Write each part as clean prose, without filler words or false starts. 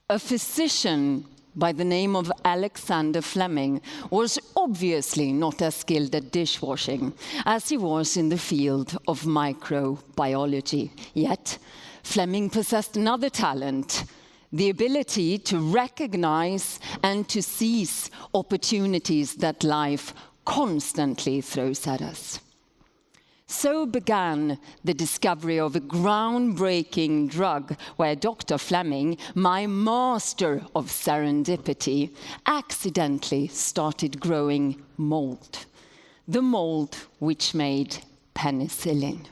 A physician by the name of Alexander Fleming was obviously not as skilled at dishwashing as he was in the field of microbiology. Yet, Fleming possessed another talent, the ability to recognize and to seize opportunities that life constantly throws at us. So began the discovery of a groundbreaking drug where Dr. Fleming, my master of serendipity, accidentally started growing mold. The mold which made penicillin.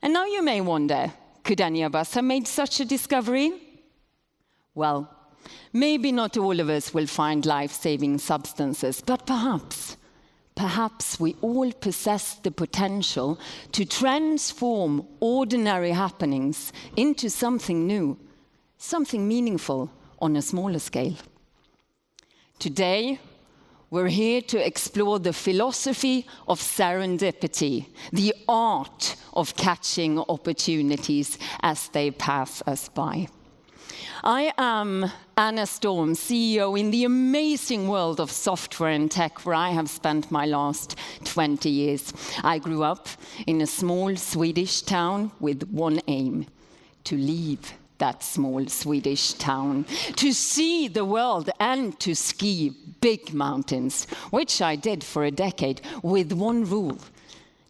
And now you may wonder, could any of us have made such a discovery? Well, maybe not all of us will find life-saving substances, but perhaps we all possess the potential to transform ordinary happenings into something new, something meaningful on a smaller scale. Today, we're here to explore the philosophy of serendipity, the art of catching opportunities as they pass us by. I am Anna Storm, CEO in the amazing world of software and tech, where I have spent my last 20 years. I grew up in a small Swedish town with one aim: to leave that small Swedish town, to see the world and to ski big mountains, which I did for a decade with one rule: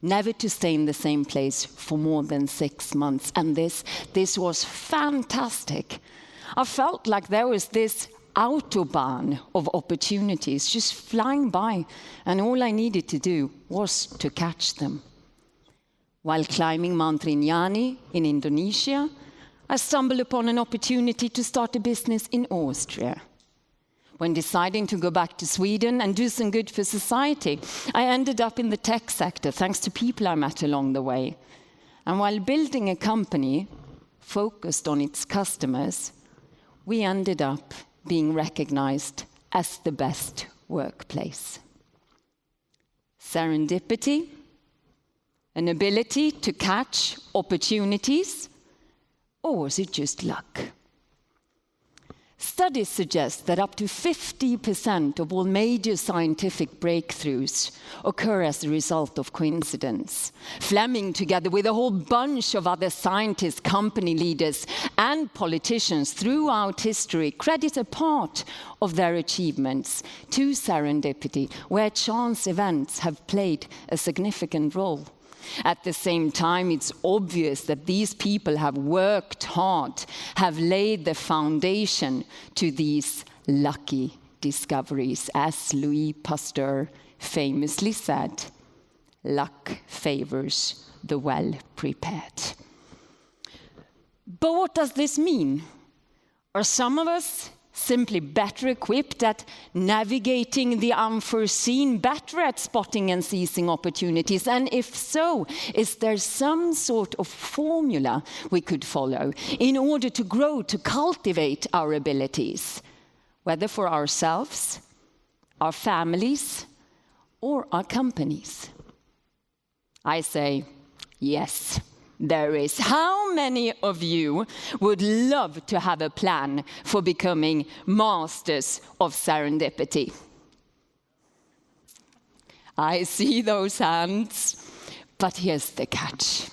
never to stay in the same place for more than 6 months. And this was fantastic. I felt like there was this autobahn of opportunities just flying by, and all I needed to do was to catch them. While climbing Mount Rinjani in Indonesia, I stumbled upon an opportunity to start a business in Austria. When deciding to go back to Sweden and do some good for society, I ended up in the tech sector thanks to people I met along the way. And while building a company focused on its customers, we ended up being recognized as the best workplace. Serendipity, an ability to catch opportunities, or was it just luck? Studies suggest that up to 50% of all major scientific breakthroughs occur as a result of coincidence. Fleming, together with a whole bunch of other scientists, company leaders, and politicians throughout history, credit a part of their achievements to serendipity, where chance events have played a significant role. At the same time, it's obvious that these people have worked hard, have laid the foundation to these lucky discoveries. As Louis Pasteur famously said, luck favors the well-prepared. But what does this mean? Are some of us simply better equipped at navigating the unforeseen, better at spotting and seizing opportunities? And if so, is there some sort of formula we could follow in order to grow, to cultivate our abilities, whether for ourselves, our families, or our companies? I say, yes. There is. How many of you would love to have a plan for becoming masters of serendipity? I see those hands, but here's the catch.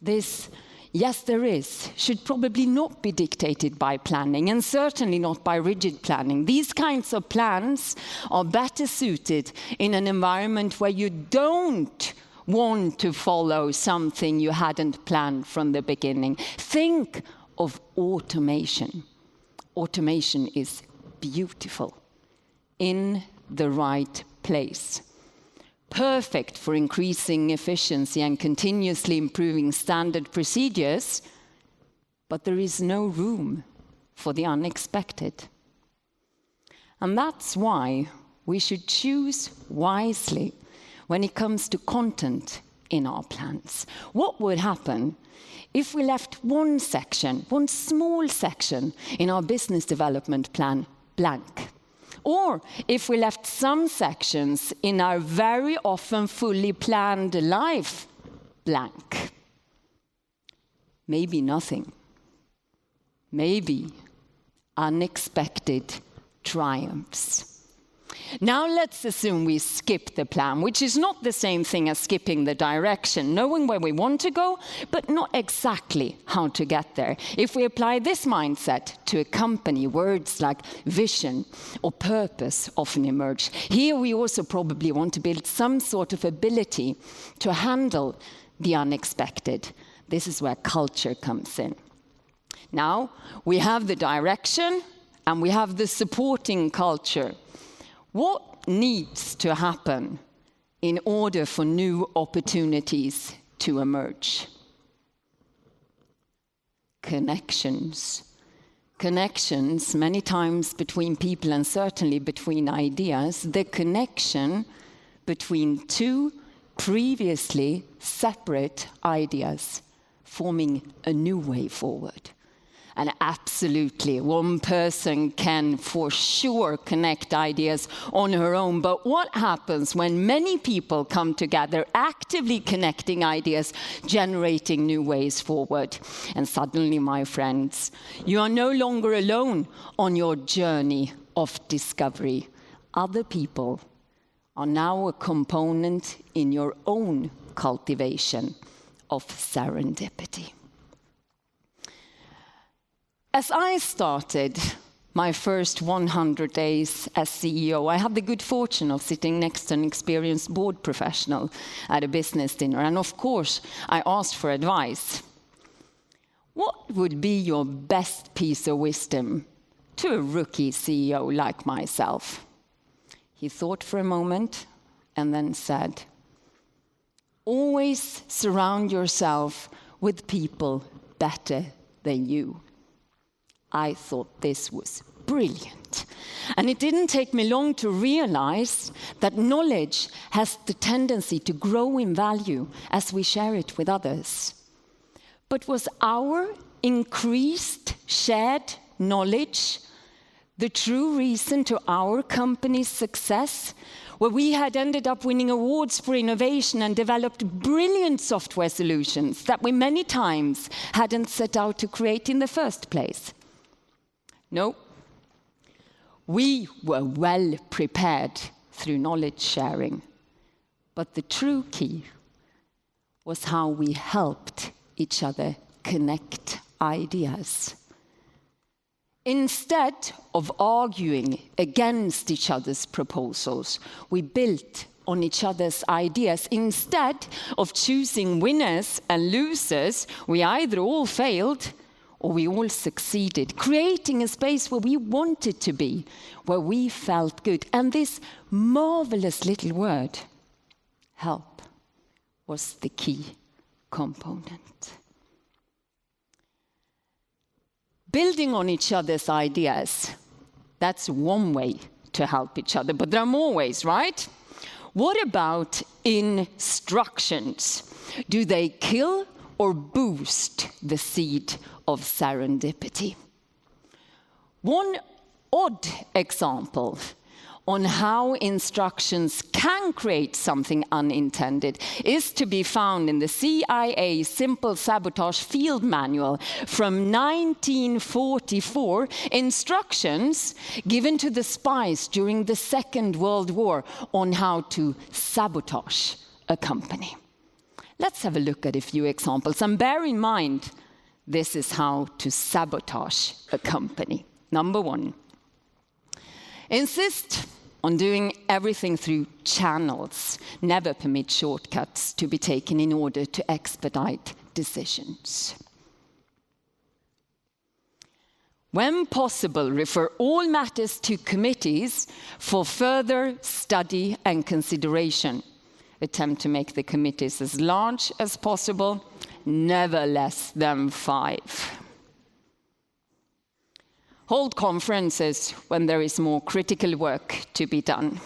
This, yes there is, should probably not be dictated by planning, and certainly not by rigid planning. These kinds of plans are better suited in an environment where you don't want to follow something you hadn't planned from the beginning. Think of automation. Automation is beautiful in the right place. Perfect for increasing efficiency and continuously improving standard procedures, but there is no room for the unexpected. And that's why we should choose wisely when it comes to content in our plans. What would happen if we left one section, one small section in our business development plan blank? Or if we left some sections in our very often fully planned life blank. Maybe nothing. Maybe unexpected triumphs. Now let's assume we skip the plan, which is not the same thing as skipping the direction, knowing where we want to go, but not exactly how to get there. If we apply this mindset to a company, words like vision or purpose often emerge. Here we also probably want to build some sort of ability to handle the unexpected. This is where culture comes in. Now, we have the direction and we have the supporting culture. What needs to happen in order for new opportunities to emerge? Connections. Connections, many times between people and certainly between ideas. The connection between two previously separate ideas, forming a new way forward. And absolutely, one person can for sure connect ideas on her own. But what happens when many people come together, actively connecting ideas, generating new ways forward? And suddenly, my friends, you are no longer alone on your journey of discovery. Other people are now a component in your own cultivation of serendipity. As I started my first 100 days as CEO, I had the good fortune of sitting next to an experienced board professional at a business dinner. And of course, I asked for advice. What would be your best piece of wisdom to a rookie CEO like myself? He thought for a moment and then said, always surround yourself with people better than you. I thought this was brilliant. And it didn't take me long to realize that knowledge has the tendency to grow in value as we share it with others. But was our increased shared knowledge the true reason to our company's success, where we had ended up winning awards for innovation and developed brilliant software solutions that we many times hadn't set out to create in the first place? No, we were well prepared through knowledge sharing, but the true key was how we helped each other connect ideas. Instead of arguing against each other's proposals, we built on each other's ideas. Instead of choosing winners and losers, we either all failed or we all succeeded, creating a space where we wanted to be, where we felt good. And this marvelous little word, help, was the key component. Building on each other's ideas, that's one way to help each other, but there are more ways, right? What about instructions? Do they kill or boost the seed of serendipity? One odd example on how instructions can create something unintended is to be found in the CIA Simple Sabotage Field Manual from 1944, instructions given to the spies during the Second World War on how to sabotage a company. Let's have a look at a few examples, and bear in mind, this is how to sabotage a company. Number one, insist on doing everything through channels. Never permit shortcuts to be taken in order to expedite decisions. When possible, refer all matters to committees for further study and consideration. Attempt to make the committees as large as possible, never less than 5. Hold conferences when there is more critical work to be done.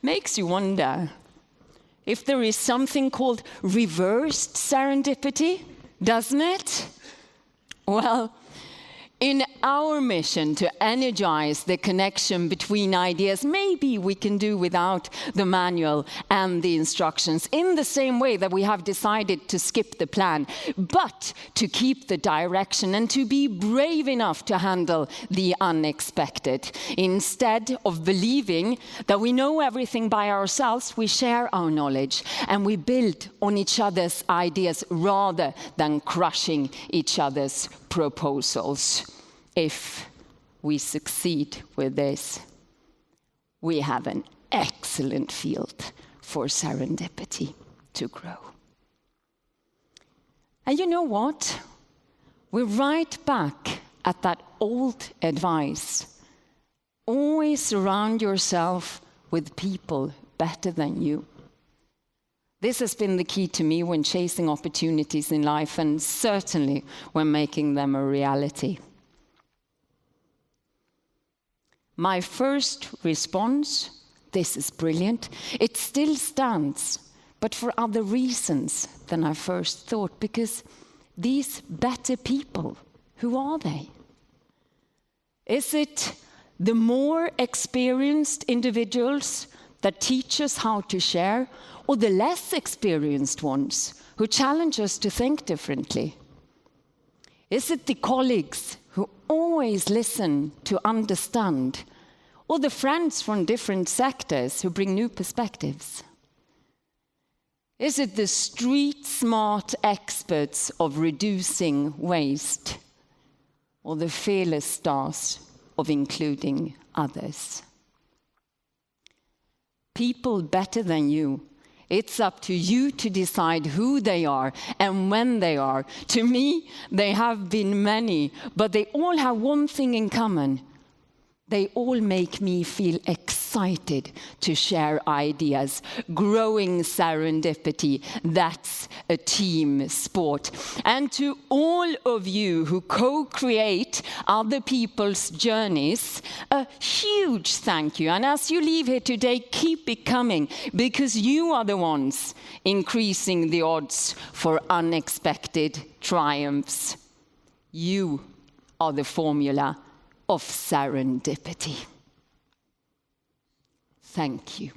Makes you wonder if there is something called reversed serendipity, doesn't it? Well, In our mission to energize the connection between ideas, maybe we can do without the manual and the instructions, in the same way that we have decided to skip the plan, but to keep the direction and to be brave enough to handle the unexpected. Instead of believing that we know everything by ourselves, we share our knowledge and we build on each other's ideas rather than crushing each other's proposals. If we succeed with this, we have an excellent field for serendipity to grow. And you know what? We're right back at that old advice. Always surround yourself with people better than you. This has been the key to me when chasing opportunities in life, and certainly when making them a reality. My first response, this is brilliant, it still stands, but for other reasons than I first thought, because these better people, who are they? Is it the more experienced individuals that teach us how to share, or the less experienced ones who challenge us to think differently? Is it the colleagues who always listen to understand, or the friends from different sectors who bring new perspectives? Is it the street-smart experts of reducing waste, or the fearless stars of including others? People better than you. It's up to you to decide who they are and when they are. To me, they have been many, but they all have one thing in common. They all make me feel excited to share ideas. Growing serendipity, that's a team sport. And to all of you who co-create other people's journeys, a huge thank you. And as you leave here today, keep it coming, because you are the ones increasing the odds for unexpected triumphs. You are the formula of serendipity. Thank you.